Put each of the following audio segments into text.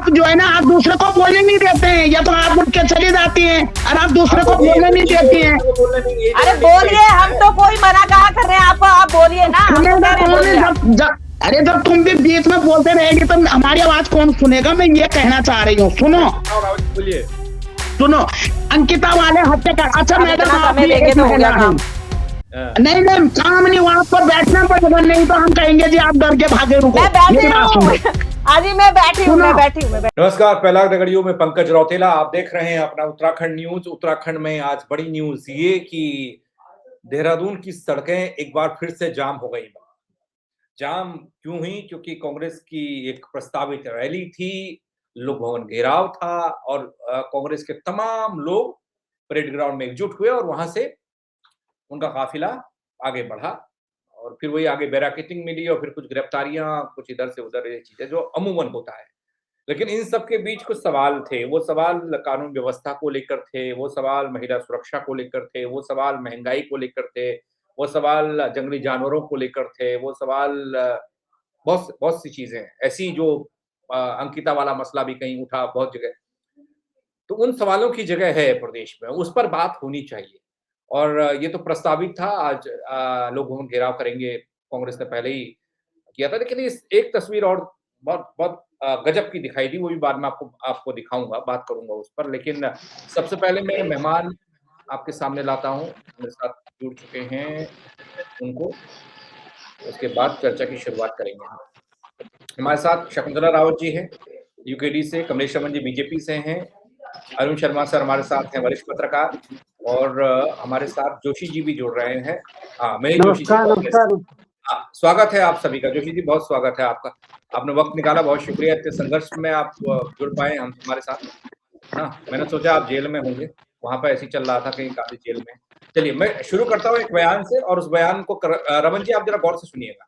आप जो है ना, आप दूसरे को बोलने नहीं देते हैं, या तो आप उठ के चली जाती हैं और आप दूसरे को बोलने नहीं देती हैं। अरे बोलिए, हम तो कोई मना कहा कर रहे हैं आपको, आप बोलिए ना। अरे जब तुम भी बीच में बोलते रहेगी तो हमारी आवाज कौन सुनेगा? मैं ये कहना चाह रही हूँ। बोलिए। सुनो, अंकिता वाले हत्याकांड। अच्छा मैडम, आप भी देंगे तो हो गया काम। नहीं काम नहीं, वहाँ पर बैठना पड़ेगा, नहीं तो हम कहेंगे जी आप डर के भागे। रुको, मैं बैठी हूँ। अजी मैं बैठी हूँ। नमस्कार, पहला रगड़ियों में पंकज रौतेला, आप देख रहे हैं अपना उत्तराखंड न्यूज। उत्तराखंड में आज बड़ी न्यूज ये कि देहरादून की सड़कें एक बार फिर से जाम हो गई। जाम क्यों हुई? क्योंकि कांग्रेस की एक प्रस्तावित रैली थी, लोक भवन घेराव था और कांग्रेस के तमाम लोग परेड ग्राउंड में एकजुट हुए और वहां से उनका काफिला आगे बढ़ा और फिर वही आगे बैराकेटिंग मिली और फिर कुछ गिरफ्तारियां, कुछ इधर से उधर, ये चीजें जो अमूमन होता है। लेकिन इन सब के बीच कुछ सवाल थे। वो सवाल कानून व्यवस्था को लेकर थे, वो सवाल महिला सुरक्षा को लेकर थे, वो सवाल महंगाई को लेकर थे, वो सवाल जंगली जानवरों को लेकर थे, वो सवाल बहुत बहुत सी चीजें ऐसी जो अंकिता वाला मसला भी कहीं उठा बहुत जगह। तो उन सवालों की जगह है प्रदेश में, उस पर बात होनी चाहिए। और ये तो प्रस्तावित था, आज लोग भवन घेराव करेंगे, कांग्रेस ने पहले ही किया था। लेकिन इस एक तस्वीर और बहुत बहुत गजब की दिखाई दी, वो भी बाद में आपको दिखाऊंगा, बात करूंगा उस पर। लेकिन सबसे पहले मैं मेहमान आपके सामने लाता हूँ, मेरे साथ जुड़ चुके हैं उनको, उसके बाद चर्चा की शुरुआत करेंगे। हमारे साथ शकुंतला रावत जी हैं यूकेडी से, कमलेश रमन जी बीजेपी से हैं, अरुण शर्मा सर हमारे साथ हैं, वरिष्ठ पत्रकार, और हमारे साथ जोशी जी भी जुड़ रहे हैं। महेश जोशी जी, स्वागत है आप सभी का। जोशी जी बहुत स्वागत है आपका, आपने वक्त निकाला, बहुत शुक्रिया। इतने संघर्ष में आप जुड़ पाए हम हमारे साथ ना। मैंने सोचा आप जेल में होंगे, वहां पर ऐसे चल रहा था कहीं काफी जेल में। चलिए मैं शुरू करता हूँ एक बयान से, और उस बयान को रमन जी आप जरा गौर से सुनिएगा।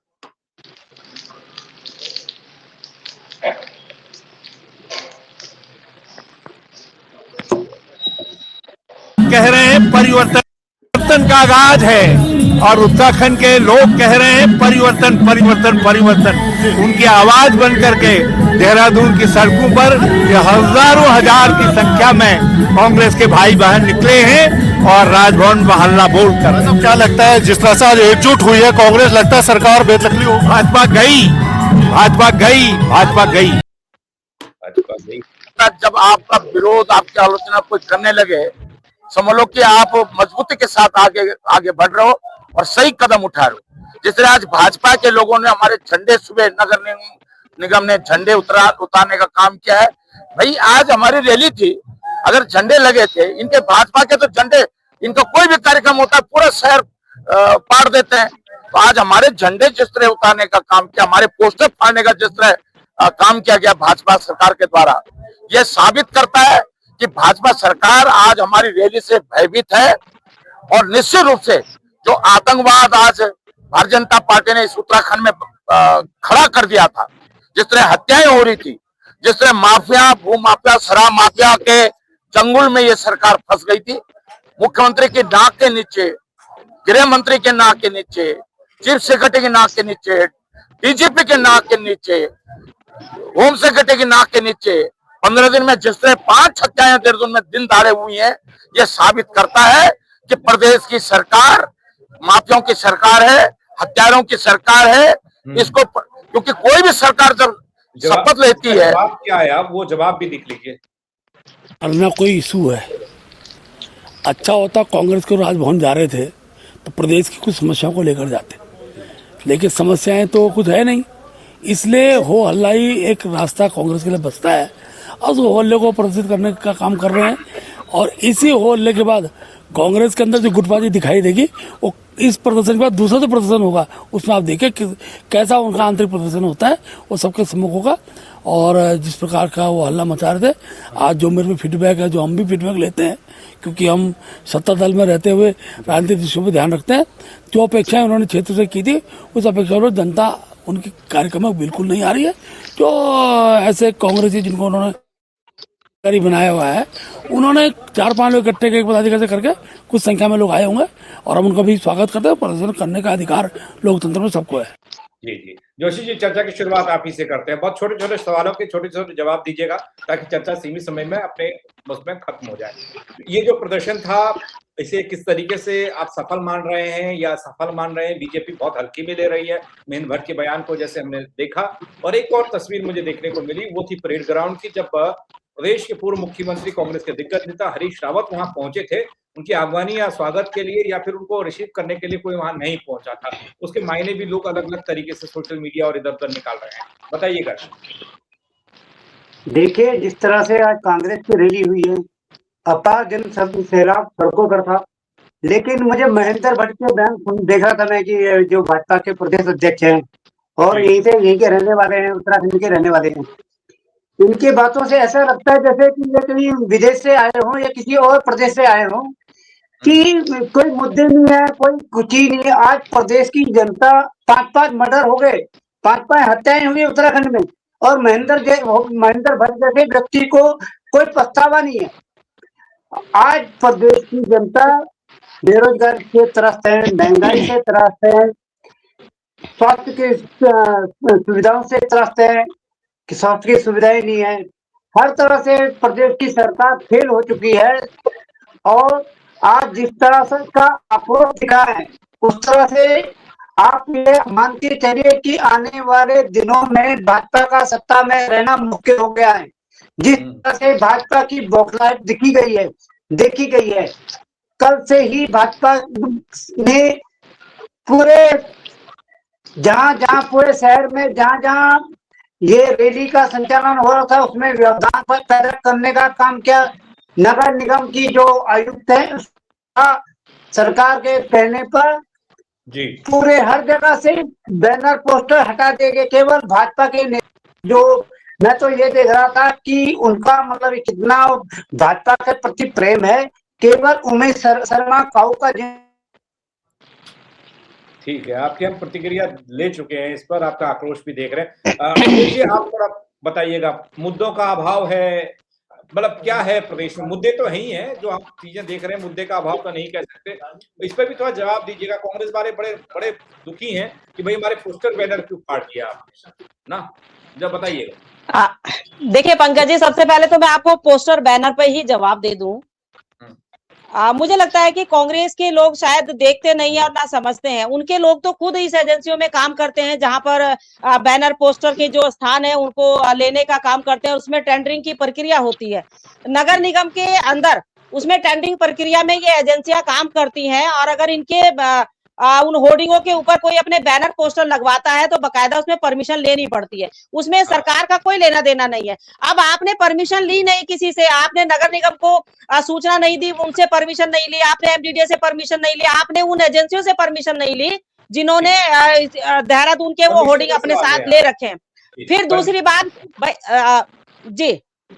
कह रहे हैं परिवर्तन का आगाज है और उत्तराखंड के लोग कह रहे हैं परिवर्तन परिवर्तन परिवर्तन। उनकी आवाज बन करके देहरादून की सड़कों पर ये हजारों हजार की संख्या में कांग्रेस के भाई बहन निकले हैं और राजभवन में हल्ला बोलकर। तो क्या लगता है जिस तरह से आज एकजुट हुई है कांग्रेस, लगता है सरकार बेदखली हो? भाजपा गई, भाजपा गई, भाजपा गई, भाजपा गई। जब आपका विरोध, आपकी आलोचना कोई करने लगे, समझ लो कि आप मजबूती के साथ आगे बढ़ रहे हो और सही कदम उठा रहे हो। जिस तरह आज भाजपा के लोगों ने हमारे झंडे, सुबह नगर निगम ने झंडे उतारने का काम किया है। भाई आज हमारी रैली थी, अगर झंडे लगे थे इनके भाजपा के, तो झंडे, इनका कोई भी कार्यक्रम होता है पूरा शहर पाड़ देते हैं। तो आज हमारे झंडे जिस तरह उतारने का काम किया, हमारे पोस्टर फाड़ने का जिस तरह काम किया गया भाजपा सरकार के द्वारा, यह साबित करता है कि भाजपा सरकार आज हमारी रैली से भयभीत है। और निश्चित रूप से जो आतंकवाद आज भारतीय जनता पार्टी ने इस उत्तराखंड में खड़ा कर दिया था, जिस तरह हत्याएं हो रही थी, जिस तरह माफिया, भू माफिया, शराब माफिया के चंगुल में ये सरकार फंस गई थी। मुख्यमंत्री की नाक के नीचे, गृह मंत्री के नाक के नीचे, चीफ सेक्रेटरी की नाक के नीचे, डीजीपी के नाक के नीचे, होम सेक्रेटरी की नाक के नीचे 15 दिन में जिस तरह 5 हत्याएं देहरादून में दिन दहाड़े हुई हैं, यह साबित करता है कि प्रदेश की सरकार माफियाओं की सरकार है, हत्यारों की सरकार है। इसको क्योंकि कोई भी सरकार जब शपथ लेती है, जवाब क्या है आप वो जवाब भी लिख लीजिए। ना कोई इशू है। अच्छा होता कांग्रेस को राजभवन जा रहे थे तो प्रदेश की कुछ समस्याओं को लेकर जाते, लेकिन समस्याएं तो कुछ है नहीं, इसलिए हो हल्ला ही एक रास्ता कांग्रेस के लिए बचता है और उस हो हल्ले को प्रदर्शित करने का काम कर रहे हैं। और इसी हो हल्ले के बाद कांग्रेस के अंदर जो गुटबाजी दिखाई देगी, वो इस प्रदर्शन के बाद दूसरा जो प्रदर्शन होगा उसमें आप देखिए कैसा उनका आंतरिक प्रदर्शन होता है, वो सबके सम्मुख होगा। और जिस प्रकार का वो हल्ला मचा रहे थे, आज जो मेरे में फीडबैक है, जो हम भी फीडबैक लेते हैं क्योंकि हम सत्ता दल में रहते हुए राजनीतिक विषयों पर ध्यान रखते हैं, जो अपेक्षाएं उन्होंने क्षेत्र से की थी उस अपेक्षा में जनता उनके कार्यक्रम में बिल्कुल नहीं आ रही है। जो ऐसे कांग्रेसी जिनको उन्होंने बनाया हुआ है, उन्होंने 4-5 लोग इकट्ठे के पदाधिकारी से करके कुछ संख्या में लोग आए होंगे और हम उनका भी स्वागत करते हैं। प्रदर्शन करने का अधिकार लोकतंत्र में सबको है। जी जी जोशी जी, चर्चा की शुरुआत आप ही से करते हैं। बहुत छोटे छोटे सवालों के छोटे छोटे जवाब दीजिएगा ताकि चर्चा सीमित समय में अपने उसमें खत्म हो जाए। ये जो प्रदर्शन था, इसे किस तरीके से आप सफल मान रहे हैं या सफल मान रहे हैं? बीजेपी बहुत हल्की में ले रही है महेंद्र भट्ट के बयान को, जैसे हमने देखा। और एक और तस्वीर मुझे देखने को मिली, वो थी परेड ग्राउंड की, जब प्रदेश के पूर्व मुख्यमंत्री कांग्रेस के दिग्गज नेता हरीश रावत वहां पहुंचे थे। उनकी आगवानी या स्वागत के लिए या फिर उनको रिसीव करने के लिए कोई वहां नहीं पहुंचा था। उसके मायने भी लोग अलग अलग तरीके से सोशल मीडिया और इधर उधर निकाल रहे हैं, बताइएगा। देखिए, जिस तरह से आज कांग्रेस की रैली हुई है, अपार जन सैलाब सड़कों पर था, लेकिन मुझे महेंद्र भट्ट के बयान देख रहा था मैं कि ये जो भाजपा के प्रदेश अध्यक्ष हैं और यहीं के रहने वाले हैं, उत्तराखंड के रहने वाले हैं, इनकी बातों से ऐसा लगता है जैसे कि ये कहीं विदेश से आए हों या किसी और प्रदेश से आए हों, कि कोई मुद्दे नहीं है, कोई कुछ ही नहीं है। आज प्रदेश की जनता 5-5 मर्डर हो गए, 5-5 हत्याएं हुई उत्तराखंड में, और महेंद्र भट्ट जैसे व्यक्ति को कोई पछतावा नहीं है। आज प्रदेश की जनता बेरोजगार से त्रस्त है, महंगाई से त्रस्त है, स्वास्थ्य की सुविधाओं से त्रस्त है कि स्वास्थ्य की सुविधाएं नहीं है। हर तरह से प्रदेश की सरकार फेल हो चुकी है। और आज जिस तरह से का आक्रोश दिखा है, उस तरह से आप ये मान के चलिए कि आने वाले दिनों में भाजपा का सत्ता में रहना मुश्किल हो गया है। जिस तरह से भाजपा की बौखलाहट देखी गई है, कल से ही भाजपा ने पूरे जहां पूरे शहर में जहां ये रैली का संचालन हो रहा था, उसमें व्यवधान पैदा करने का काम किया। नगर निगम की जो आयुक्त है, सरकार के कहने पर जी पूरे हर जगह से बैनर पोस्टर हटा देंगे। केवल भाजपा के जो मैं तो ये देख रहा था कि उनका मतलब कितना भाजपा के प्रति प्रेम है, केवल उमेश शर्मा काऊ का। ठीक है, आपकी हम प्रतिक्रिया ले चुके हैं इस पर, आपका आक्रोश भी देख रहे हैं। जी, आप थोड़ा बताइएगा, मुद्दों का अभाव है, मतलब क्या है प्रदेश में? मुद्दे तो ही हैं जो आप चीजें देख रहे हैं, मुद्दे का अभाव तो नहीं कह सकते। इस पर भी थोड़ा जवाब दीजिएगा। कांग्रेस वाले बड़े बड़े दुखी हैं कि भाई हमारे पोस्टर बैनर क्यों फाड़ दिया आपने, ना, जब बताइएगा। देखिए पंकज जी, सबसे पहले तो मैं आपको पोस्टर बैनर पे ही जवाब दे दूं। मुझे लगता है कि कांग्रेस के लोग शायद देखते नहीं है और ना समझते हैं। उनके लोग तो खुद इस एजेंसियों में काम करते हैं जहां पर बैनर पोस्टर के जो स्थान है उनको लेने का काम करते हैं। उसमें टेंडरिंग की प्रक्रिया होती है नगर निगम के अंदर, उसमें टेंडरिंग प्रक्रिया में ये एजेंसियां काम करती हैं। और अगर इनके उन होर्डिंगों के ऊपर कोई अपने बैनर पोस्टर लगवाता है तो बकायदा उसमें परमिशन लेनी पड़ती है, उसमें सरकार का कोई लेना देना नहीं है। अब आपने परमिशन ली नहीं किसी से, आपने नगर निगम को सूचना नहीं दी, उनसे परमिशन नहीं ली, आपने एमडीडीए से परमिशन नहीं ली, आपने उन एजेंसियों से परमिशन नहीं ली जिन्होंने देहरादून के वो होर्डिंग अपने साथ ले रखे हैं। फिर दूसरी बात जी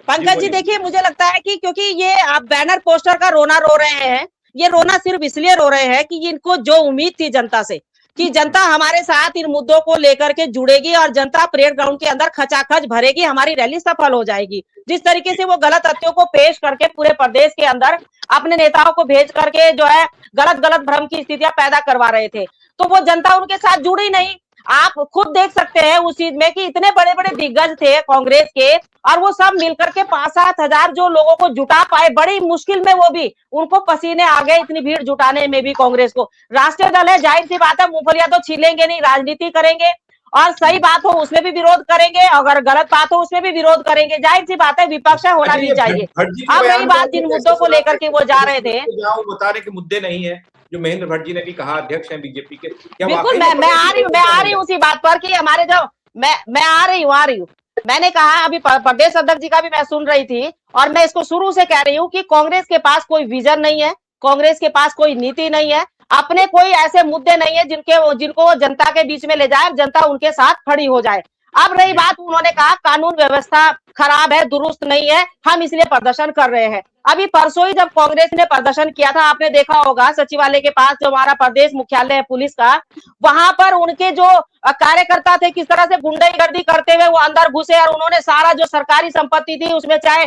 पंकज जी, देखिए मुझे लगता है कि क्योंकि ये आप बैनर पोस्टर का रोना रो रहे हैं, ये रोना सिर्फ इसलिए रो रहे हैं कि इनको जो उम्मीद थी जनता से कि जनता हमारे साथ इन मुद्दों को लेकर के जुड़ेगी और जनता परेड ग्राउंड के अंदर खचाखच भरेगी, हमारी रैली सफल हो जाएगी। जिस तरीके से वो गलत तथ्यों को पेश करके पूरे प्रदेश के अंदर अपने नेताओं को भेज करके जो है गलत भ्रम की स्थितियां पैदा करवा रहे थे, तो वो जनता उनके साथ जुड़ी नहीं। आप खुद देख सकते हैं उस चीज में कि इतने बड़े बड़े दिग्गज थे कांग्रेस के और वो सब मिलकर के 5-7 हजार जो लोगों को जुटा पाए, बड़ी मुश्किल में, वो भी उनको पसीने आ गए इतनी भीड़ जुटाने में भी। कांग्रेस को राष्ट्रीय दल है, जाहिर सी बात है मूंगफलियां तो छीलेंगे नहीं, राजनीति करेंगे और सही बात हो उसमें भी विरोध करेंगे, अगर गलत बात हो उसमें भी विरोध करेंगे, जाहिर सी बात है विपक्ष होना भी चाहिए। अब रही बात जिन मुद्दों को लेकर के वो जा रहे थे, बताने के मुद्दे नहीं है जो महेंद्र भट्ट जी ने भी कहा, अध्यक्ष हैं बीजेपी के। बिल्कुल, मैं आ रही हूँ उसी बात पर कि हमारे जो मैं आ रही हूँ। मैंने कहा अभी प्रदेश अध्यक्ष जी का भी मैं सुन रही थी और मैं इसको शुरू से कह रही हूँ कि कांग्रेस के पास कोई विजन नहीं है, कांग्रेस के पास कोई नीति नहीं है, अपने कोई ऐसे मुद्दे नहीं है जिनको वो जनता के बीच में ले जाए, जनता उनके साथ खड़ी हो जाए। अब रही बात, उन्होंने कहा कानून व्यवस्था खराब है, दुरुस्त नहीं है, हम इसलिए प्रदर्शन कर रहे हैं। अभी परसों ही जब कांग्रेस ने प्रदर्शन किया था, आपने देखा होगा सचिवालय के पास जो हमारा प्रदेश मुख्यालय है पुलिस का, वहां पर उनके जो कार्यकर्ता थे किस तरह से गुंडागर्दी करते हुए वो अंदर घुसे और उन्होंने सारा जो सरकारी संपत्ति थी उसमें चाहे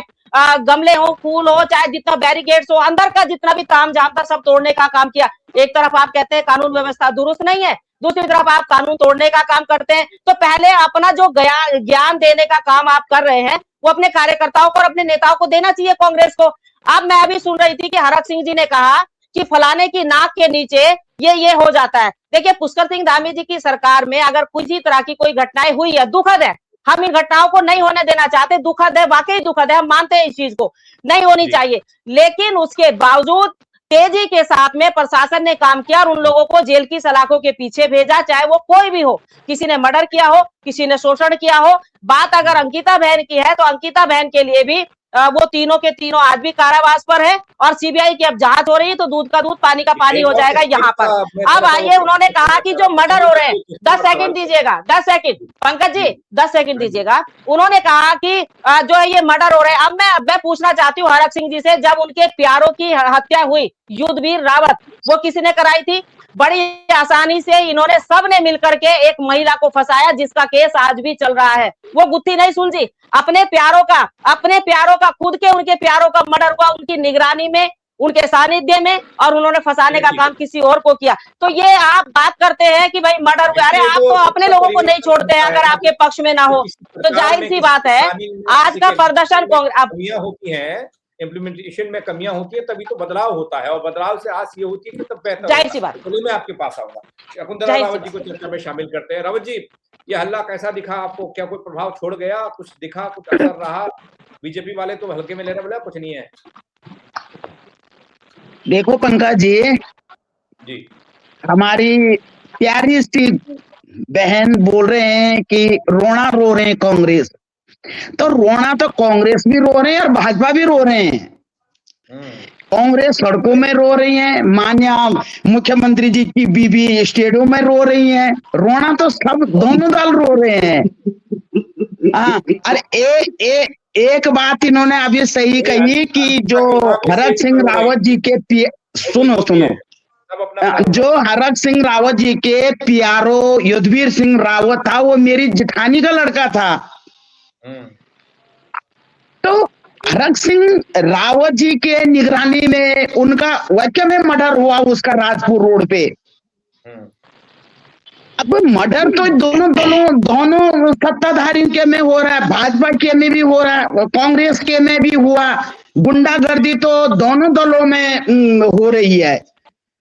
गमले हो, फूल हो, चाहे जितना बैरिकेड्स हो, अंदर का जितना भी तामझाम था सब तोड़ने का काम किया। एक तरफ आप कहते हैं कानून व्यवस्था दुरुस्त नहीं है, दूसरी तरफ आप कानून तोड़ने का काम करते हैं। तो पहले अपना जो ज्ञान देने का काम आप कर रहे हैं वो अपने कार्यकर्ताओं को और अपने नेताओं को देना चाहिए कांग्रेस को। अब मैं अभी सुन रही थी कि हरक सिंह जी ने कहा कि फलाने की नाक के नीचे ये हो जाता है। देखिए, पुष्कर सिंह धामी जी की सरकार में अगर किसी तरह की कोई घटनाएं हुई है, दुखद है, हम इन घटनाओं को नहीं होने देना चाहते, दुखद है, वाकई दुखद है, हम मानते हैं इस चीज को, नहीं होनी चाहिए। लेकिन उसके बावजूद तेजी के साथ में प्रशासन ने काम किया और उन लोगों को जेल की सलाखों के पीछे भेजा, चाहे वो कोई भी हो, किसी ने मर्डर किया हो, किसी ने शोषण किया हो। बात अगर अंकिता बहन की है तो अंकिता बहन के लिए भी वो तीनों के तीनों आज भी कारावास पर है और सीबीआई की अब जांच हो रही है, तो दूध का दूध पानी का पानी हो जाएगा यहाँ पर। अब आइए, उन्होंने कहा कि जो मर्डर हो रहे हैं, 10 सेकंड दीजिएगा, 10 सेकंड, पंकज जी 10 सेकंड दीजिएगा। उन्होंने कहा कि जो है ये मर्डर हो रहे हैं। अब मैं पूछना चाहती हूँ हरक सिंह जी से, जब उनके प्यारों की हत्या हुई, युद्धवीर रावत, वो किसी ने कराई थी? बड़ी आसानी से इन्होंने सबने मिलकर के एक महिला को फंसाया जिसका केस आज भी चल रहा है। वो गुत्थी नहीं सुलझी। अपने प्यारों का खुद के उनके प्यारों का मर्डर हुआ उनकी निगरानी में, उनके सानिध्य में, और उन्होंने फंसाने का काम किसी और को किया। तो ये आप बात करते हैं कि भाई मर्डर हुआ, अरे आप तो अपने लोगों को नहीं छोड़ते हैं अगर आपके पक्ष में ना हो, तो जाहिर सी बात है आज का प्रदर्शन कांग्रेस होती है, इम्प्लीमेंटेशन में कमियां होती है, तभी तो बदलाव होता है, और बदलाव से आस ये होती है कि तब बेहतर। जाहिर सी बात। चलिए मैं आपके पास आऊंगा, शकुंतला रावत जी को चर्चा में शामिल करते हैं। रावत जी, ये हल्ला कैसा दिखा आपको? क्या कोई प्रभाव छोड़ गया? कुछ दिखा, कुछ असर रहा? बीजेपी वाले तो हल्के में लेने वाले, कुछ नहीं है। देखो पंकज जी, हमारी प्यारी सी बहन बोल रहे हैं कि रोना रो रहे हैं कांग्रेस, तो रोना तो कांग्रेस भी रो रहे हैं और भाजपा भी रो रहे हैं। कांग्रेस सड़कों में रो रही है, माननीय मुख्यमंत्री जी की बीबी स्टेडियम में रो रही है, रोना तो सब दोनों दल रो रहे हैं। अरे एक बात इन्होंने अभी सही कही कि जो हरक सिंह रावत जी के सुनो जो हरक सिंह रावत जी के प्यारो युद्धवीर सिंह रावत था, वो मेरी जेठानी का लड़का था। तो हरक सिंह रावत जी के निगरानी में उनका वाक्य में मर्डर हुआ उसका राजपुर रोड पे। अब मर्डर तो दोनों सत्ताधारी के में हो रहा है, भाजपा के में भी हो रहा है, कांग्रेस के में भी हुआ, गुंडागर्दी तो दोनों दलों में हो रही है।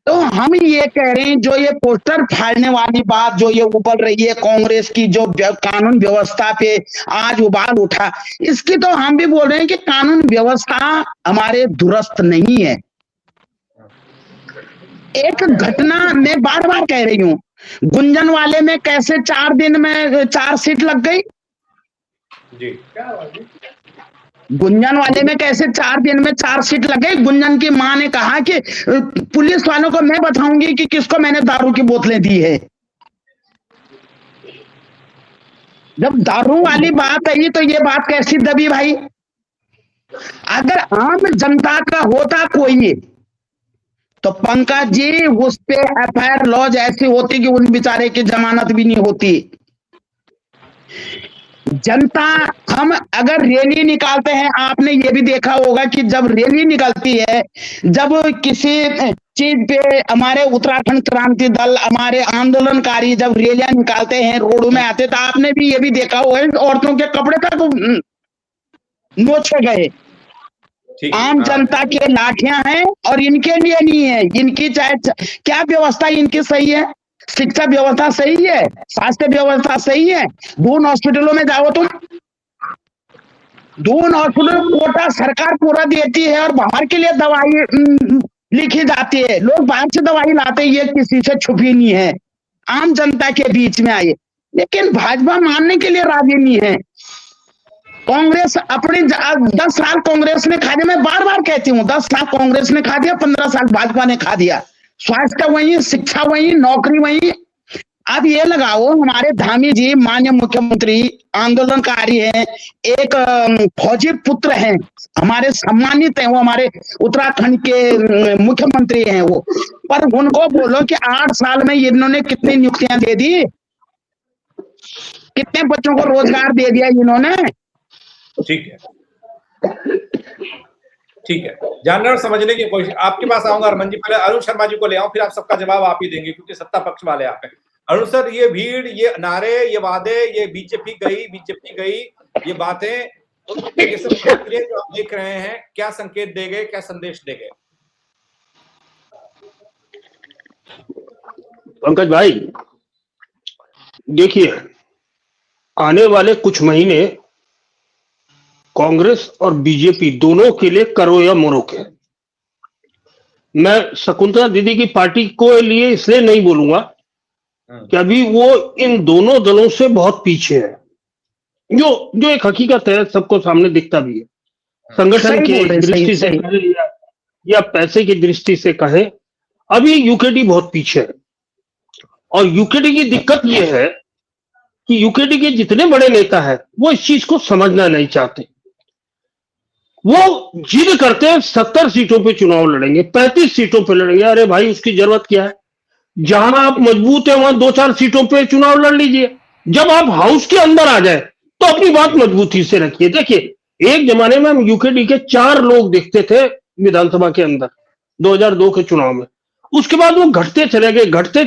तो हम ये कह रहे हैं, जो ये पोस्टर फाड़ने वाली बात जो ये उबल रही है कांग्रेस की, जो कानून व्यवस्था पे आज उबाल उठा, इसकी तो हम भी बोल रहे हैं कि कानून व्यवस्था हमारे दुरुस्त नहीं है। एक घटना मैं बार बार कह रही हूँ, गुंजन वाले में कैसे 4 दिन में 4 सीट लग गई जी। गुंजन वाले में कैसे 4 दिन में 4 सीट लग गई। गुंजन की मां ने कहा कि पुलिस वालों को मैं बताऊंगी कि किसको मैंने दारू की बोतलें दी है। जब दारू वाली बात आई तो ये बात कैसी दबी भाई? अगर आम जनता का होता कोई तो पंकज जी उस पे एफआईआर लॉज ऐसी होती कि उन बेचारे की जमानत भी नहीं होती। जनता, हम अगर रैली निकालते हैं, आपने ये भी देखा होगा कि जब रैली निकलती है, जब किसी चीज पे हमारे उत्तराखंड क्रांति दल, हमारे आंदोलनकारी जब रैलियां निकालते हैं, रोड में आते, तो आपने भी ये भी देखा होगा औरतों के कपड़े तक नोचे गए। आम जनता के लाठियां हैं और इनके लिए नहीं है। इनकी चाहे क्या व्यवस्था इनकी सही है, शिक्षा व्यवस्था सही है, स्वास्थ्य व्यवस्था सही है। दून हॉस्पिटलों में जाओ तुम, दून हॉस्पिटल कोटा सरकार पूरा देती है और बाहर के लिए दवाई लिखी जाती है, लोग बाहर से दवाई लाते हैं, ये किसी से छुपी नहीं है। आम जनता के बीच में आए, लेकिन भाजपा मानने के लिए राजी नहीं है। कांग्रेस अपने 10 साल कांग्रेस ने खा दिया, मैं बार बार कहती हूँ 10 साल कांग्रेस ने खा दिया, 15 साल भाजपा ने खा दिया। स्वास्थ्य वही, शिक्षा वही, नौकरी वही। अब ये लगाओ, हमारे धामी जी माननीय मुख्यमंत्री आंदोलनकारी हैं, एक फौजी पुत्र हैं, हमारे सम्मानित हैं, वो हमारे उत्तराखंड के मुख्यमंत्री हैं वो, पर उनको बोलो कि 8 साल में इन्होंने कितनी नियुक्तियां दे दी, कितने बच्चों को रोजगार दे दिया इन्होंने। ठीक है, ठीक है, जानने और समझने की कोशिश। आपके पास आऊंगा अरमान जी, पहले अरुण शर्मा जी को ले आऊं, फिर आप सबका जवाब आप ही देंगे क्योंकि सत्ता पक्ष वाले आप हैं। अरुण सर, ये भीड़, ये नारे, ये वादे, ये बीजेपी गई, ये बातें, ये सब प्रक्रिया जो आप देख रहे हैं, क्या संकेत देंगे, क्या संदेश देंगे? पंकज भाई देखिए, आने वाले कुछ महीने कांग्रेस और बीजेपी दोनों के लिए करो या मरो के। मैं शकुंतला दीदी की पार्टी को लिए इसलिए नहीं बोलूंगा कि अभी वो इन दोनों दलों से बहुत पीछे है, जो एक हकीकत है, सबको सामने दिखता भी है। संगठन की दृष्टि से कहें या पैसे की दृष्टि से कहें, अभी यूकेडी बहुत पीछे है। और यूकेडी की दिक्कत यह है कि यूकेडी के जितने बड़े नेता हैं वो इस चीज को समझना नहीं चाहते। वो जिद करते हैं 70 सीटों पे चुनाव लड़ेंगे, 35 सीटों पे लड़ेंगे। अरे भाई, उसकी जरूरत क्या है? जहां आप मजबूत है वहां 2-4 सीटों पे चुनाव लड़ लीजिए। जब आप हाउस के अंदर आ जाए तो अपनी बात मजबूती से रखिए। देखिए, एक जमाने में हम यूकेडी के 4 लोग देखते थे विधानसभा के अंदर 2002 के चुनाव में। उसके बाद वो घटते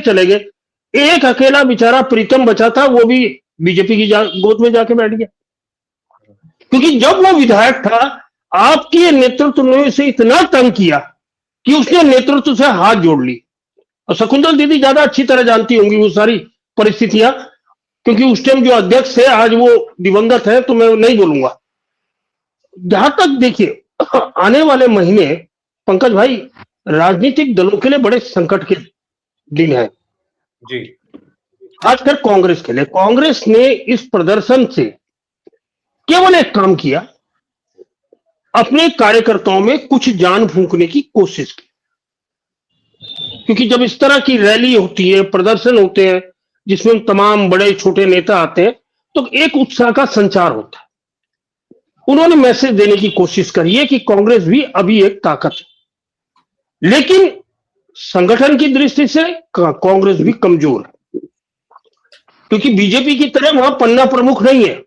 चले गए। एक अकेला बेचारा प्रीतम बचा था, वो भी बीजेपी की गोद में जाके बैठ गया, क्योंकि जब वो विधायक था आपके नेतृत्व ने उसे इतना तंग किया कि उसने नेतृत्व से हाथ जोड़ ली। और शकुंतला दीदी ज्यादा अच्छी तरह जानती होंगी वो सारी परिस्थितियां, क्योंकि उस टाइम जो अध्यक्ष थे आज वो दिवंगत है, तो मैं नहीं बोलूंगा। जहां तक देखिए, आने वाले महीने पंकज भाई राजनीतिक दलों के लिए बड़े संकट के दिन है जी, खासकर कांग्रेस के लिए। कांग्रेस ने इस प्रदर्शन से केवल एक काम किया, अपने कार्यकर्ताओं में कुछ जान फूंकने की कोशिश की। क्योंकि जब इस तरह की रैली होती है, प्रदर्शन होते हैं जिसमें तमाम बड़े छोटे नेता आते हैं, तो एक उत्साह का संचार होता है। उन्होंने मैसेज देने की कोशिश करी है कि कांग्रेस भी अभी एक ताकत है, लेकिन संगठन की दृष्टि से कांग्रेस भी कमजोर है, क्योंकि बीजेपी की तरह वहां पन्ना प्रमुख नहीं है,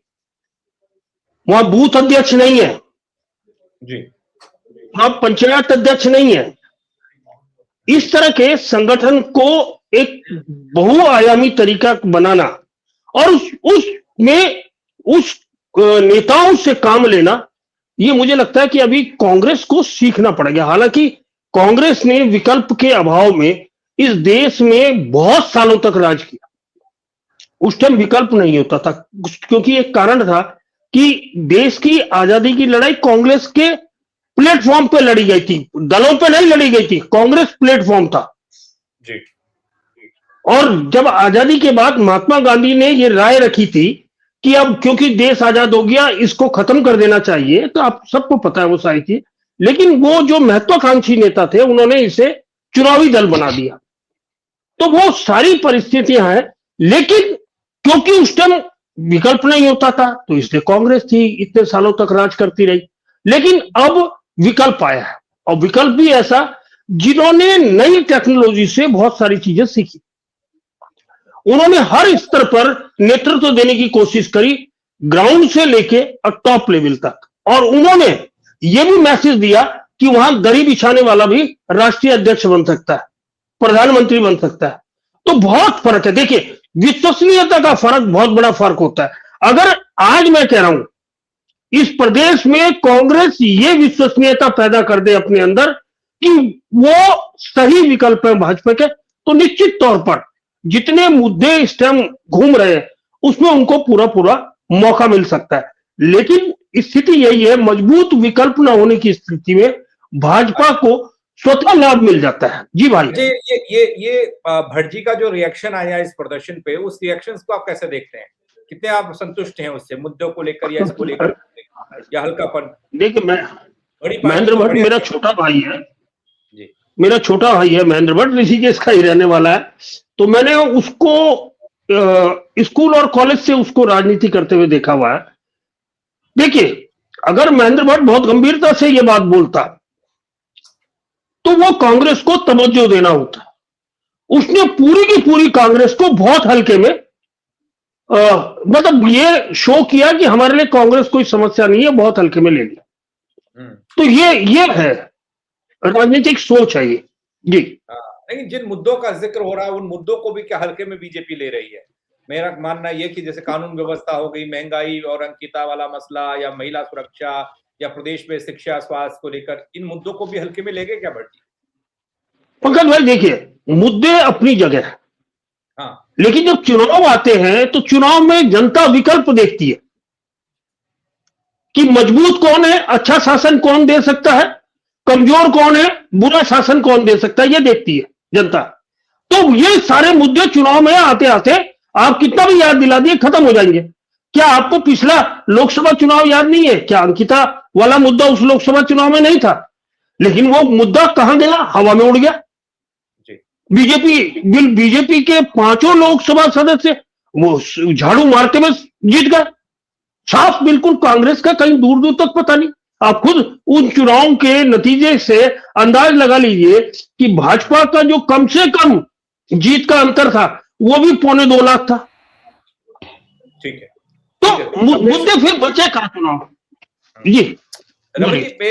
वहां बूथ अध्यक्ष नहीं है जी, वहां पंचायत अध्यक्ष नहीं है। इस तरह के संगठन को एक बहुआयामी तरीका बनाना और उसमें उस नेताओं से काम लेना, ये मुझे लगता है कि अभी कांग्रेस को सीखना पड़ेगा। हालांकि कांग्रेस ने विकल्प के अभाव में इस देश में बहुत सालों तक राज किया। उस टाइम विकल्प नहीं होता था, क्योंकि एक कारण था कि देश की आजादी की लड़ाई कांग्रेस के प्लेटफॉर्म पे लड़ी गई थी, दलों पे नहीं लड़ी गई थी, कांग्रेस प्लेटफॉर्म था जी। और जब आजादी के बाद महात्मा गांधी ने ये राय रखी थी कि अब क्योंकि देश आजाद हो गया इसको खत्म कर देना चाहिए, तो आप सबको पता है वो सारी चीज। लेकिन वो जो महत्वाकांक्षी नेता थे उन्होंने इसे चुनावी दल बना दिया। तो वो सारी परिस्थितियां हैं, लेकिन क्योंकि उस टाइम विकल्प नहीं होता था तो इसलिए कांग्रेस थी, इतने सालों तक राज करती रही। लेकिन अब विकल्प आया है, और विकल्प भी ऐसा जिन्होंने नई टेक्नोलॉजी से बहुत सारी चीजें सीखी। उन्होंने हर स्तर पर नेतृत्व देने की कोशिश करी, ग्राउंड से लेके और टॉप लेवल तक। और उन्होंने यह भी मैसेज दिया कि वहां दरी बिछाने वाला भी राष्ट्रीय अध्यक्ष बन सकता है, प्रधानमंत्री बन सकता है। तो बहुत फर्क है। देखिए, विश्वसनीयता का फर्क, बहुत बड़ा फर्क होता है। अगर आज मैं कह रहा हूं इस प्रदेश में कांग्रेस ये विश्वसनीयता पैदा कर दे अपने अंदर कि वो सही विकल्प है भाजपा के, तो निश्चित तौर पर जितने मुद्दे इस टाइम घूम रहे हैं उसमें उनको पूरा मौका मिल सकता है। लेकिन स्थिति यही है, मजबूत विकल्प न होने की स्थिति में भाजपा को स्वतः लाभ मिल जाता है। जी भाई जी, ये भटजी का जो रिएक्शन आया इस प्रदर्शन पे, उस रिएक्शन को आप कैसे देखते हैं? कितने आप संतुष्ट हैं उससे, मुद्दों को लेकर या इसको लेकर, या हल्कापन? देखिए, महेंद्र भट्ट मेरा छोटा भाई है जी, मेरा छोटा भाई है महेंद्र भट्ट, ऋषिकेश का ही रहने वाला है। तो मैंने उसको स्कूल और कॉलेज से उसको राजनीति करते हुए देखा हुआ है। देखिए, अगर महेंद्र भट्ट बहुत गंभीरता से ये बात बोलता तो वो कांग्रेस को तवज्जो देना होता। उसने पूरी की पूरी कांग्रेस को बहुत हल्के में मतलब ये शो किया कि हमारे लिए कांग्रेस कोई समस्या नहीं है, बहुत हल्के में ले लिया। तो ये है राजनीतिक सोच है ये जी। लेकिन जिन मुद्दों का जिक्र हो रहा है उन मुद्दों को भी क्या हल्के में बीजेपी ले रही है? मेरा मानना ये कि जैसे कानून व्यवस्था हो गई, महंगाई और अंकिता वाला मसला, या महिला सुरक्षा, या प्रदेश में शिक्षा स्वास्थ्य को लेकर, इन मुद्दों को भी हल्के में लेंगे क्या भट्टी? पंकज भाई देखिए, मुद्दे अपनी जगह है, हाँ, लेकिन जब चुनाव आते हैं तो चुनाव में जनता विकल्प देखती है कि मजबूत कौन है, अच्छा शासन कौन दे सकता है, कमजोर कौन है, बुरा शासन कौन दे सकता है, ये देखती है जनता। तो ये सारे मुद्दे चुनाव में आते आते आप कितना भी याद दिला दिए खत्म हो जाएंगे। क्या आपको पिछला लोकसभा चुनाव याद नहीं है? क्या अंकिता वाला मुद्दा उस लोकसभा चुनाव में नहीं था? लेकिन वो मुद्दा कहां गया? हवा में उड़ गया। बीजेपी के 5 लोकसभा सदस्य वो झाड़ू मारते में जीत गए। साफ बिल्कुल कांग्रेस का कहीं दूर दूर तक पता नहीं। आप खुद उन चुनाव के नतीजे से अंदाज लगा लीजिए कि भाजपा का जो कम से कम जीत का अंतर था वो भी 2.25 लाख था। ठीक है, तो मुद्दे फिर बचे कहां चुनाव? जी रवि जी,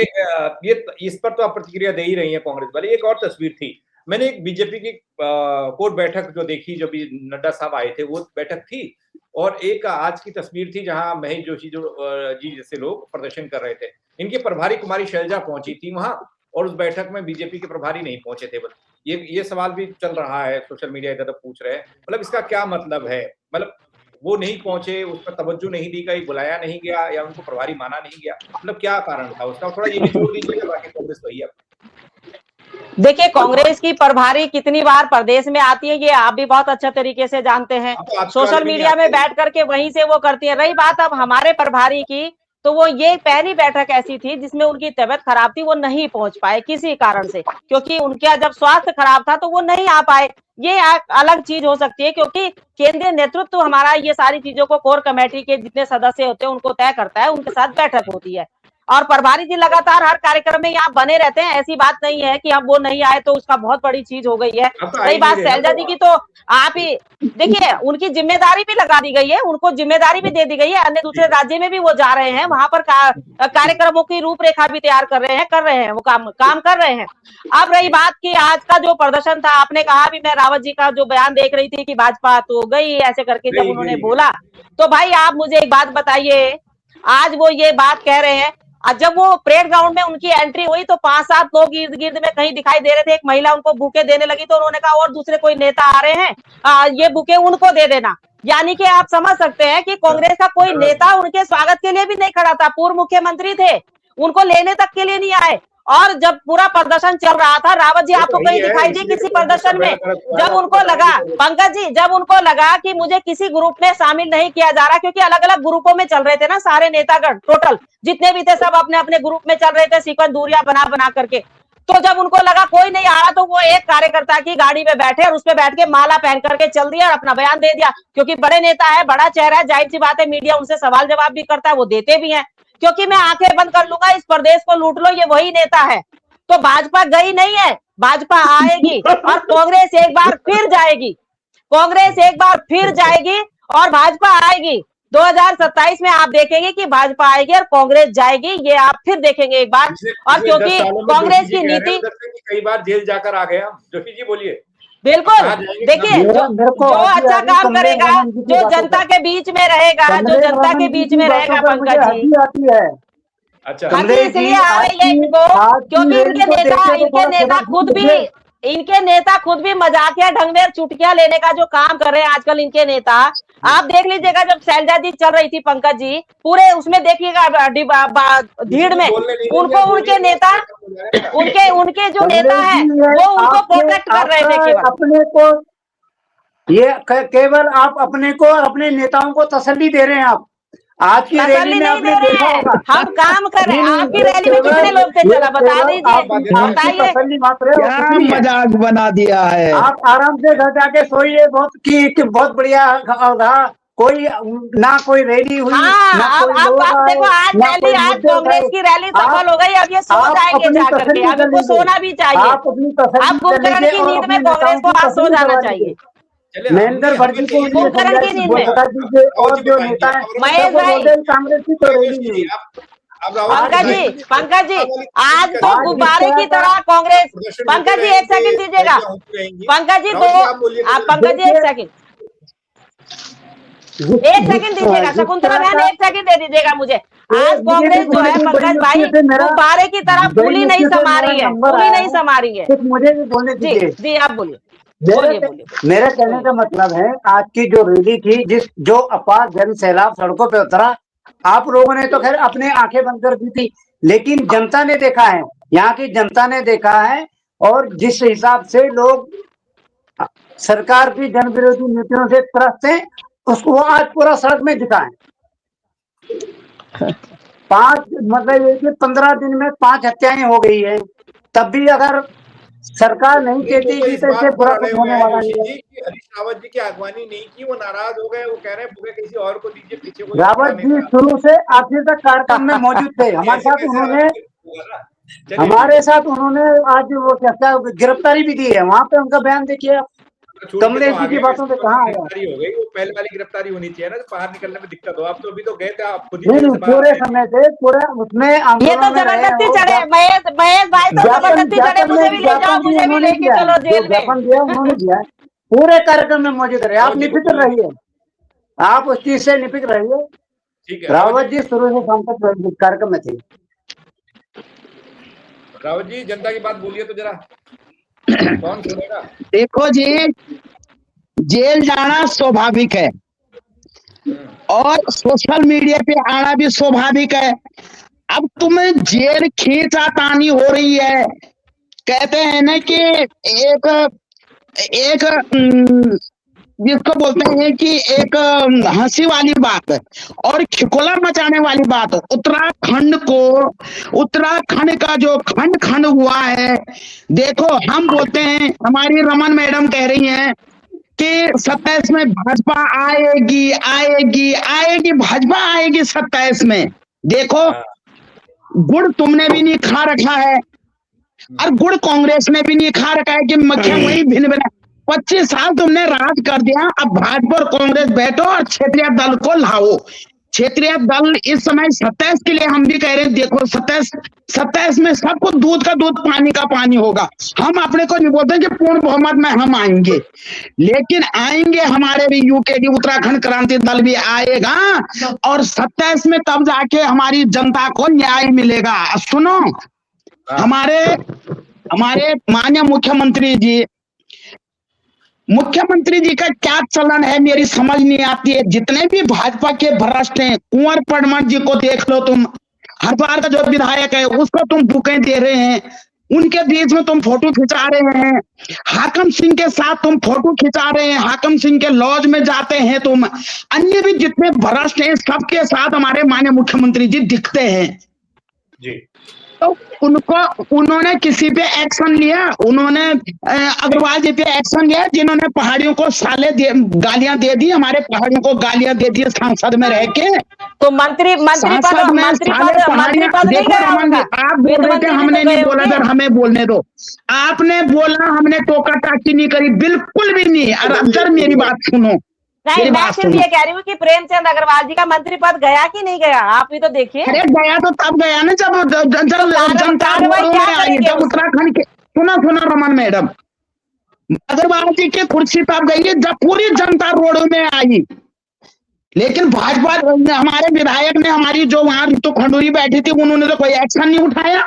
ये इस पर तो आप प्रतिक्रिया दे ही रही है कांग्रेस वाले। एक और तस्वीर थी, मैंने एक बीजेपी की कोर बैठक जो देखी, जो भी नड्डा साहब आए थे, वो बैठक थी, और एक आज की तस्वीर थी जहां महेश जोशी जी जैसे लोग प्रदर्शन कर रहे थे। इनकी प्रभारी कुमारी शैलजा पहुंची थी वहां, और उस बैठक में बीजेपी के प्रभारी नहीं पहुंचे थे। ये सवाल भी चल रहा है, सोशल मीडिया इधर पूछ रहे हैं, मतलब इसका क्या मतलब है? मतलब वो नहीं पहुंचे, उस पर तवज्जो नहीं दी गई, बुलाया नहीं गया, या उनको प्रभारी माना नहीं गया, मतलब क्या कारण था उसका? थोड़ा ये भी जोड़ दीजिएगा, बाकी कांग्रेस वही है। देखिए, कांग्रेस की प्रभारी कितनी बार प्रदेश में आती है ये आप भी बहुत अच्छा तरीके से जानते हैं। सोशल मीडिया में बैठ करके वहीं से वो करती है। रही बात अब हमारे प्रभारी की, तो वो ये पहली बैठक ऐसी थी जिसमें उनकी तबीयत खराब थी, वो नहीं पहुंच पाए किसी कारण से, क्योंकि उनका जब स्वास्थ्य खराब था तो वो नहीं आ पाए। ये अलग चीज हो सकती है, क्योंकि केंद्रीय नेतृत्व हमारा ये सारी चीजों को कोर कमेटी के जितने सदस्य होते हैं उनको तय करता है, उनके साथ बैठक होती है, और प्रभारी जी लगातार हर कार्यक्रम में यहाँ बने रहते हैं। ऐसी बात नहीं है कि अब वो नहीं आए तो उसका बहुत बड़ी चीज हो गई है। सही बात शैलजा जी की, तो आप ही देखिए, उनकी जिम्मेदारी भी लगा दी गई है, उनको जिम्मेदारी भी दे दी गई है। अन्य दूसरे राज्य में भी वो जा रहे हैं, वहां पर कार्यक्रमों की रूपरेखा भी तैयार कर रहे हैं, वो काम कर रहे हैं। अब रही बात की आज का जो प्रदर्शन था, आपने कहा भी मैं रावत जी का जो बयान देख रही थी कि भाजपा तो गई ऐसे करके जब उन्होंने बोला, तो भाई आप मुझे एक बात बताइए, आज वो ये बात कह रहे हैं, जब वो परेड ग्राउंड में उनकी एंट्री हुई तो 5-7 लोग इर्द गिर्द में कहीं दिखाई दे रहे थे। एक महिला उनको बुके देने लगी तो उन्होंने कहा और दूसरे कोई नेता आ रहे हैं, ये बुके उनको दे देना। यानी कि आप समझ सकते हैं कि कांग्रेस का कोई नेता उनके स्वागत के लिए भी नहीं खड़ा था। पूर्व मुख्यमंत्री थे, उनको लेने तक के लिए नहीं आए। और जब पूरा प्रदर्शन चल रहा था, रावत जी आपको कहीं दिखाई दी किसी प्रदर्शन में? जब उनको लगा, पंकज जी, जब उनको लगा कि मुझे किसी ग्रुप में शामिल नहीं किया जा रहा, क्योंकि अलग अलग ग्रुपों में चल रहे थे ना सारे नेतागण, टोटल जितने भी थे सब अपने अपने ग्रुप में चल रहे थे, सीक्वेंस दूरियां बना करके। तो जब उनको लगा कोई नहीं आ रहा, तो वो एक कार्यकर्ता की गाड़ी में बैठे और उसपे बैठ के माला पहन करके चल दिया और अपना बयान दे दिया। क्योंकि बड़े नेता है, बड़ा चेहरा है, जाहिर सी बात है मीडिया उनसे सवाल जवाब भी करता है, वो देते भी हैं। क्योंकि मैं आंखें बंद कर लूंगा, इस प्रदेश को लूट लो, ये वही नेता है। तो भाजपा गई नहीं है, भाजपा आएगी और कांग्रेस एक बार फिर जाएगी, कांग्रेस एक बार फिर जाएगी और भाजपा आएगी। 2027 में आप देखेंगे कि भाजपा आएगी और कांग्रेस जाएगी, ये आप फिर देखेंगे एक बार। और क्योंकि कांग्रेस की नीति, कई बार जेल जाकर आ गए हम। जोशी जी बोलिए। बिल्कुल, देखिए जो अच्छा काम करेगा, जो जनता के बीच में रहेगा, जो जनता के बीच में रहेगा, पंकज जी, अच्छा इसलिए आ रही है इनको, क्योंकि इनके नेता खुद भी मजाकिया ढंग में चुटकियां लेने का जो काम कर रहे हैं आजकल इनके नेता। आप देख लीजिएगा, जब शैलजा जी चल रही थी पंकज जी, पूरे उसमें देखिएगा भीड़ में उनको उनके नेता, उनके जो नेता है वो उनको प्रोटेक्ट कर रहे थे। केवल अपने को, ये केवल आप अपने को, अपने नेताओं को तसल्ली दे रहे हैं। आप आज की रैली में आपने देखा होगा, हम काम कर रहे हैं। आपकी रैली में कितने लोग थे, जरा बता दीजिए, बताइए। क्या मजाक बना दिया है। आप आराम से घर जाके सोइए, बहुत बढ़िया होगा। कोई ना कोई रैली हुई, हाँ, अब देखो आज रैली, आज कांग्रेस की रैली सफल हो गई। अब ये सो जाएंगे जाकर के, अब इनको सोना भी चाहिए। अब कुंभकर्ण की नींद में कांग्रेस को आज सो जाना चाहिए। महेंद्र भट्टी को कुंभकर्ण की नींद में और जो नेता है महेश भाई, कांग्रेस की तो रैली नहीं। अब राहुल पंकज जी आज तो गुब्बारे की तरह कांग्रेस। पंकज जी एक सेकंड दीजिएगा, पंकज जी पंकज जी एक सेकंड दीजिएगा, शकुंतला बहन एक सेकंड दे दीजिएगा मुझे। आज कांग्रेस जो है पंकज भाई गुब्बारे की तरह फूली नहीं समा रही है, फूली नहीं समा रही है। मुझे भी बोलने दीजिए। जी आप बोलिए। मेरे कहने का मतलब है आज की जो रैली थी, जो अपार जन सैलाब सड़कों पे उतरा, आप लोगों ने तो खैर अपने आंखें बंद कर दी थी, लेकिन जनता ने देखा है, यहाँ की जनता ने देखा है, और जिस हिसाब से लोग सरकार की जन विरोधी नीतियों से त्रस्त हैं, उसको आज पूरा सड़क में दिखा है। 15 दिन में 5 हत्याएं हो गई है, तब भी अगर सरकार नहीं कहती कि तो इससे पूरा कुछ होने वाला नहीं है। हरीश रावत जी की अगवानी नहीं की, वो नाराज हो गए, वो कह रहे हैं किसी और को दीजिए, पीछे कोई रावत जी शुरू से आखिर तक कार्यक्रम में मौजूद थे, हमारे साथ उन्होंने आज वो क्या गिरफ्तारी भी दी है, वहाँ पे उनका बयान देखिए आप। कमलेश जी की बातों पे कहाँ आया? हो गई वो पहले वाली गिरफ्तारी होनी चाहिए ना, बाहर निकलने में दिक्कत हो। आप तो अभी तो गए थे, आप खुद पूरे समय से पूरा उसमें ये तो जबरदस्ती चढ़े, महेश भाई तो जबरदस्ती चढ़े, मुझे भी ले जाओ, मुझे भी लेके चलो जेल में। उन्होंने दिया है, पूरे कार्यक्रम में मौजूद रहे। आप निफिक्र रहिए, आप उस चीज से निफिक्र रहिए। रावत जी शुरू से शाम तक कार्यक्रम में थे। रावत जी जनता की बात बोलिए तो जरा, कौन सुनेगा? देखो जी, जेल जाना स्वाभाविक है और सोशल मीडिया पे आना भी स्वाभाविक है। अब तुम्हें जेल खींचातानी हो रही है, कहते हैं ना कि एक जिसको बोलते हैं कि एक हंसी वाली बात और खिकोला मचाने वाली बात। उत्तराखंड का जो खंड हुआ है, देखो हम बोलते हैं, हमारी रमन मैडम कह रही हैं कि 27 में भाजपा आएगी भाजपा आएगी 27 में। देखो गुड़ तुमने भी नहीं खा रखा है और गुड़ कांग्रेस ने भी नहीं खा रखा है कि मक्खियां वही भिन्न भिन्न। 25 साल तुमने राज कर दिया, अब भाजपा और कांग्रेस बैठो और क्षेत्रीय दल को लाओ। क्षेत्रीय दल इस समय 27 के लिए हम भी कह रहे हैं, देखो 27 में सबको दूध का दूध पानी का पानी होगा। हम अपने को नहीं बोलते कि पूर्ण बहुमत में हम आएंगे, लेकिन आएंगे, हमारे भी यूकेडी उत्तराखंड क्रांति दल भी आएगा और 27 में तब जाके हमारी जनता को न्याय मिलेगा। सुनो, हमारे माननीय मुख्यमंत्री जी का क्या चलन है मेरी समझ नहीं आती है। जितने भी भाजपा के भ्रष्ट हैं, कुंवर परमार जी को देख लो तुम, हरिद्वार का जो विधायक है उसको तुम बुकें दे रहे हैं, उनके बीच में तुम फोटो खिंचा रहे हैं। हाकम सिंह के साथ तुम फोटो खिंचा रहे हैं, हाकम सिंह के लॉज में जाते हैं तुम। अन्य भी जितने भ्रष्ट हैं सबके साथ हमारे माननीय मुख्यमंत्री जी दिखते हैं जी। तो उन्होंने किसी पे एक्शन लिया? उन्होंने अग्रवाल जी पे एक्शन लिया, जिन्होंने पहाड़ियों को गालियां दे दी, हमारे पहाड़ियों को गालियां दे दी सांसद में रह के। तो मंत्री पद देखो रमन जी, आप बोल रहे थे हमने नहीं बोला, सर हमें बोलने दो। आपने बोला, हमने टोका टाकी नहीं करी, बिल्कुल भी नहीं। और सर मेरी बात सुनो, नहीं, मैं सिर्फ ये कह रही हूँ कि प्रेमचंद अग्रवाल जी का मंत्री पद गया कि नहीं गया, आप भी तो देखिए। अरे गया तो तब गया ना जब जनता में आई, जब उत्तराखंड के सुना रमन मैडम, अग्रवाल जी की कुर्सी तब गई है जब पूरी जनता रोडों में आई। लेकिन भाजपा हमारे विधायक ने, हमारी जो वहां रितु खंडूरी बैठी थी, उन्होंने तो कोई एक्शन नहीं उठाया।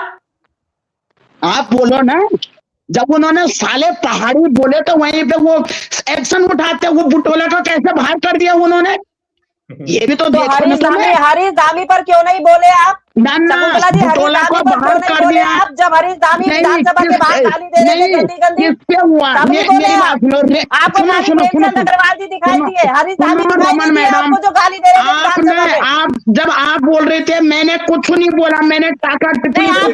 आप बोलो ना, जब उन्होंने साले पहाड़ी बोले तो वहीं पे वो एक्शन उठाते, वो बुटोला को कैसे बाहर कर दिया उन्होंने, ये भी तो देखो। हरीश दामी पर क्यों नहीं बोले आप? बुटोला को बाहर कर दिया आप, जब हरीश दामी विधानसभा के बाहर गाली दे रहे थे गंदी, किससे हुआ? मेरी बात सुनो, अग्रवाल जी दिखाई दिए, हरीश दामी आपको जो गाली दे रहे थे। आप जब आप बोल रहे थे, मैंने कुछ नहीं बोला, मैंने टाका टिप्पणी तो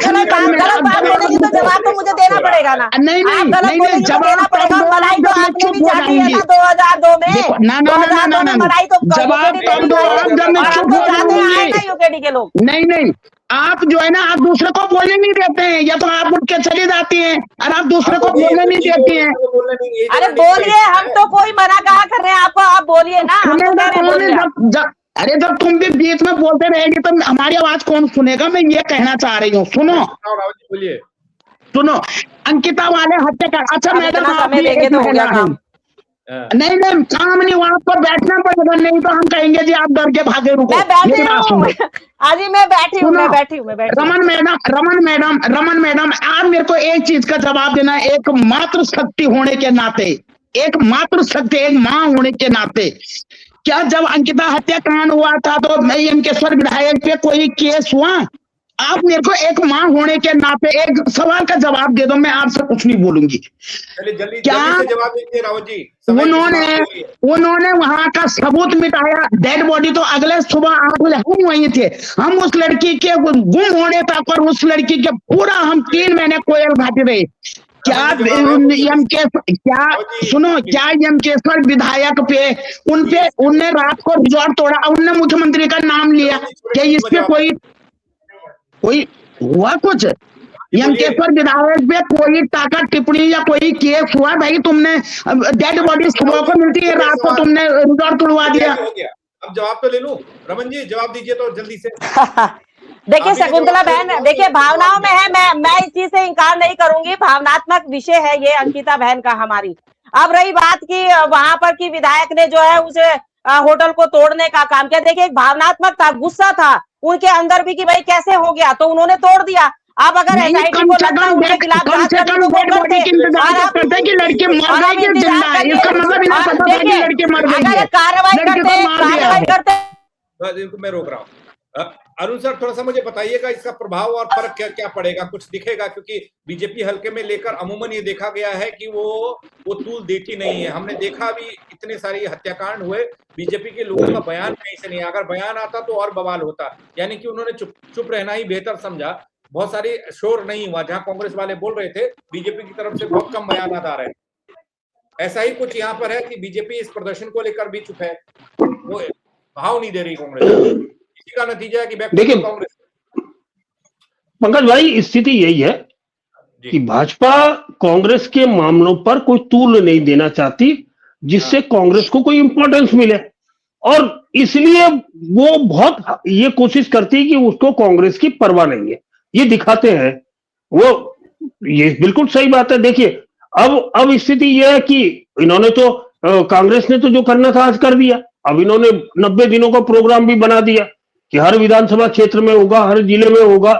जवाब तो मुझे देना पड़ेगा ना। नहीं, जवाब पड़ेगा। मलाई तो आपने भी चाटी है ना 2002 में, मलाई तो जवाब यूकेडी के लोग। नहीं, आप जो है ना, आप दूसरे को बोलने नहीं देते हैं, या तो आप उठ के चली जाती हैं और आप दूसरे को बोलने नहीं देती हैं। अरे बोलिए, हम तो कोई मना कहा कर रहे हैं आपको, आप बोलिए ना। अरे जब तुम भी बीच में बोलते रहेंगे तो हमारी आवाज कौन सुनेगा? मैं ये कहना चाह रही हूँ। सुनो बोलिए। सुनो, अंकिता वाले हत्याकांड। अच्छा मैडम, इतना आप समय भी देंगे एक तो हो गया महिला काम। हैं। नहीं नहीं, काम नहीं, वहां पर बैठना पड़ेगा, नहीं तो हम कहेंगे जी आप डर के भागे, रुको। मैं बैठी मेरी बात हूँ सुनो। अजी, मैं बैठी हूँ, सुनो, मैं बैठी हूँ, मैं बैठी हूँ। रमन मैडम, आप मेरे को एक चीज का जवाब देना। एक मातृ शक्ति होने के नाते, एक मातृ शक्ति, एक माँ होने के नाते, क्या जब अंकिता हत्याकांड हुआ था तो यमकेश्वर विधायक पे कोई केस हुआ? आप मेरे को एक माँ होने के नाते एक सवाल का जवाब दे दो, मैं आपसे कुछ नहीं बोलूंगी। चलिए जल्दी क्या जल्दी से जवाब दीजिए रावत जी, समय की समाप्ति हुई है। उन्होंने वहां का सबूत मिटाया, डेड बॉडी तो अगले सुबह 8 बजे हम वहीं थे। हम उस लड़की के गुम होने तक और उस लड़की के पूरा हम 3 महीने कोयल घाटे रहे। क्या यमकेश्वर विधायक पे उनने रात को रिजॉर्ट तोड़ा, उनने मुख्यमंत्री का नाम लिया? क्या इसपे कोई हुआ कुछ? यमकेश्वर विधायक पे कोई टाका टिप्पणी या कोई केस हुआ? भाई तुमने डेड बॉडी सुबह को मिलती है, रात को तुमने रिजॉर्ट तोड़वा दिया। हो गया, अब जवाब तो ले लूं। रमन जी जवाब दीजिए तो जल्दी से। देखिए शकुंतला बहन, देखिए भावनाओं में है, मैं इस चीज से इनकार नहीं करूंगी, भावनात्मक विषय है ये अंकिता बहन का हमारी। अब रही बात की वहां पर की विधायक ने जो है उसे होटल को तोड़ने का काम किया, देखिए एक भावनात्मक था, गुस्सा था उनके अंदर भी कि भाई कैसे हो गया, तो उन्होंने तोड़ दिया। अब अगर एसआईटी को लगता है उनके खिलाफ जांच करनी तो वो करते, कि लड़के मर गए कि जिंदा है, इसका मतलब इन्हें पता था कि लड़के मर गए। अगर कार्रवाई करते। मैं रोक रहा हूँ। अरुण सर थोड़ा सा मुझे बताइएगा इसका प्रभाव और फर्क क्या क्या पड़ेगा, कुछ दिखेगा? क्योंकि बीजेपी हल्के में लेकर अमूमन ये देखा गया है कि वो तूल देती नहीं है। हमने देखा भी इतने सारे हत्याकांड हुए, बीजेपी के लोगों का बयान कहीं से नहीं, अगर बयान आता तो और बवाल होता। यानी कि उन्होंने चुप रहना ही बेहतर समझा। बहुत सारी शोर नहीं हुआ, जहां कांग्रेस वाले बोल रहे थे बीजेपी की तरफ से बहुत कम बयान आ रहे हैं। ऐसा ही कुछ यहाँ पर है कि बीजेपी इस प्रदर्शन को लेकर भी चुप है, वो भाव नहीं दे रही कांग्रेस। इसी का नतीजा है कि देखिए कांग्रेस। पंकज भाई, स्थिति यही है कि भाजपा कांग्रेस के मामलों पर कोई तूल नहीं देना चाहती जिससे कांग्रेस को कोई इंपॉर्टेंस मिले, और इसलिए वो बहुत ये कोशिश करती है कि उसको कांग्रेस की परवाह नहीं है, ये दिखाते हैं वो। ये बिल्कुल सही बात है। देखिए अब स्थिति यह है कि इन्होंने तो कांग्रेस ने तो जो करना था आज कर दिया। अब इन्होंने 90 दिनों का प्रोग्राम भी बना दिया कि हर विधानसभा क्षेत्र में होगा, हर जिले में होगा,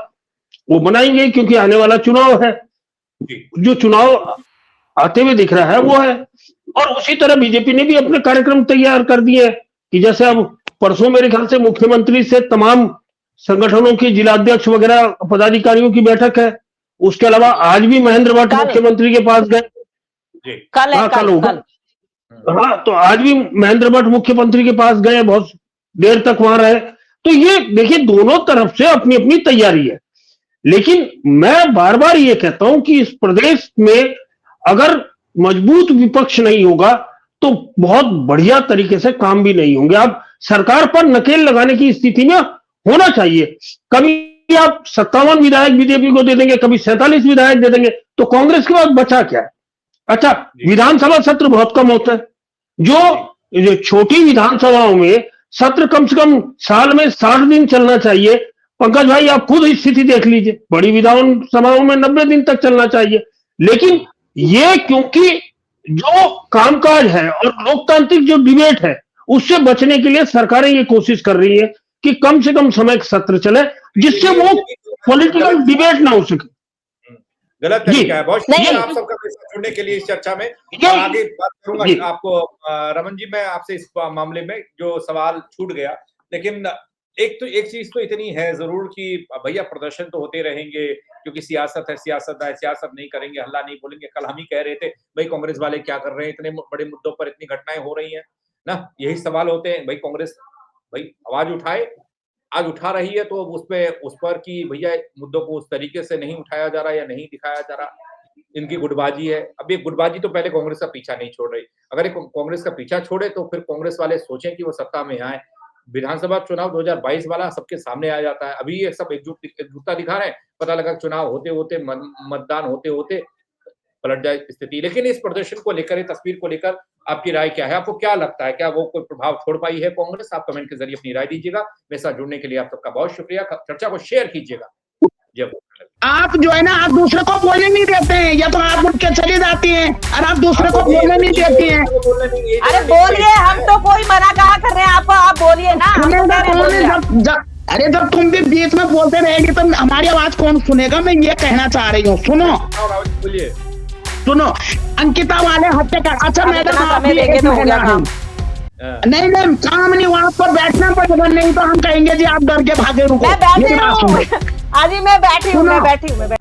वो बनाएंगे क्योंकि आने वाला चुनाव है। जो चुनाव आते हुए दिख रहा है वो है। और उसी तरह बीजेपी ने भी अपने कार्यक्रम तैयार कर दिए कि जैसे अब परसों मेरे ख्याल से मुख्यमंत्री से तमाम संगठनों के जिलाध्यक्ष वगैरह पदाधिकारियों की बैठक है। उसके अलावा आज भी महेंद्र भट्ट मुख्यमंत्री के पास गए, कल होगा। हाँ, तो आज भी महेंद्र भट्ट मुख्यमंत्री के पास गए, बहुत देर तक वहां रहे। तो ये देखिए दोनों तरफ से अपनी अपनी तैयारी है। लेकिन मैं बार बार ये कहता हूं कि इस प्रदेश में अगर मजबूत विपक्ष नहीं होगा तो बहुत बढ़िया तरीके से काम भी नहीं होंगे। अब सरकार पर नकेल लगाने की स्थिति में होना चाहिए। कभी आप 57 विधायक बीजेपी को दे देंगे, कभी 47 विधायक दे देंगे, तो कांग्रेस के पास बचा क्या है? अच्छा, विधानसभा सत्र बहुत कम होता है। जो छोटी विधानसभाओं में सत्र कम से कम साल में 60 दिन चलना चाहिए। पंकज भाई आप खुद स्थिति देख लीजिए, बड़ी विधानसभाओं में 90 दिन तक चलना चाहिए। लेकिन ये क्योंकि जो कामकाज है और लोकतांत्रिक जो डिबेट है उससे बचने के लिए सरकारें ये कोशिश कर रही है कि कम से कम समय सत्र चले जिससे वो पॉलिटिकल डिबेट ना हो सके। गलत तरीका है। बहुत शुक्रिया आप सबका जुड़ने के लिए इस चर्चा में। आगे बात करूंगा आपको रमन जी, मैं आपसे इस मामले में जो सवाल छूट गया, लेकिन एक चीज तो इतनी है जरूर कि भैया प्रदर्शन तो होते रहेंगे क्योंकि सियासत है, सियासत नहीं करेंगे, हल्ला नहीं बोलेंगे। कल हम ही कह रहे थे भाई कांग्रेस वाले क्या कर रहे हैं, इतने बड़े मुद्दों पर इतनी घटनाएं हो रही हैं ना, यही सवाल होते हैं। भाई कांग्रेस भाई आवाज उठाए, आज उठा रही है तो उस पर कि भैया मुद्दों को उस तरीके से नहीं उठाया जा रहा या नहीं दिखाया जा रहा, इनकी गुटबाजी है। अब ये गुटबाजी तो पहले कांग्रेस का पीछा नहीं छोड़ रही। अगर कांग्रेस का पीछा छोड़े तो फिर कांग्रेस वाले सोचें कि वो सत्ता में आए। विधानसभा चुनाव 2022 वाला सबके सामने आ जाता है। अभी ये सब एकजुटता दिखा रहे हैं, पता लगा चुनाव होते होते, मतदान होते होते पलट जाए स्थिति। लेकिन इस प्रदर्शन को लेकर, इस तस्वीर को लेकर आपकी राय क्या है? आपको क्या लगता है, क्या वो कोई प्रभाव छोड़ पाई है कांग्रेस? आप कमेंट के जरिए अपनी राय दीजिएगा। मेरे साथ जुड़ने के लिए आप सबका बहुत शुक्रिया। चर्चा को शेयर कीजिएगा। जब आप जो है ना, आप दूसरे को बोलने नहीं देते हैं, या तो आप उठ के चली जाती हैं और आप दूसरे को बोलने नहीं देती हैं। अरे बोलिए, हम तो कोई मना कहा कर रहे हैं आपको, आप बोलिए ना। अरे जब तुम भी बीच में बोलते रहेगी तो हमारी आवाज कौन सुनेगा? मैं ये कहना चाह रही हूँ। सुनो, अंकिता वाले हत्याकांड। अच्छा मैडम, आप भी एक तो हो गया काम। नहीं काम नहीं, वहाँ पर बैठना पड़ेगा, नहीं तो हम कहेंगे जी आप डर के भागे रुको। मैं बैठी हूँ, अजी मैं बैठी हूँ।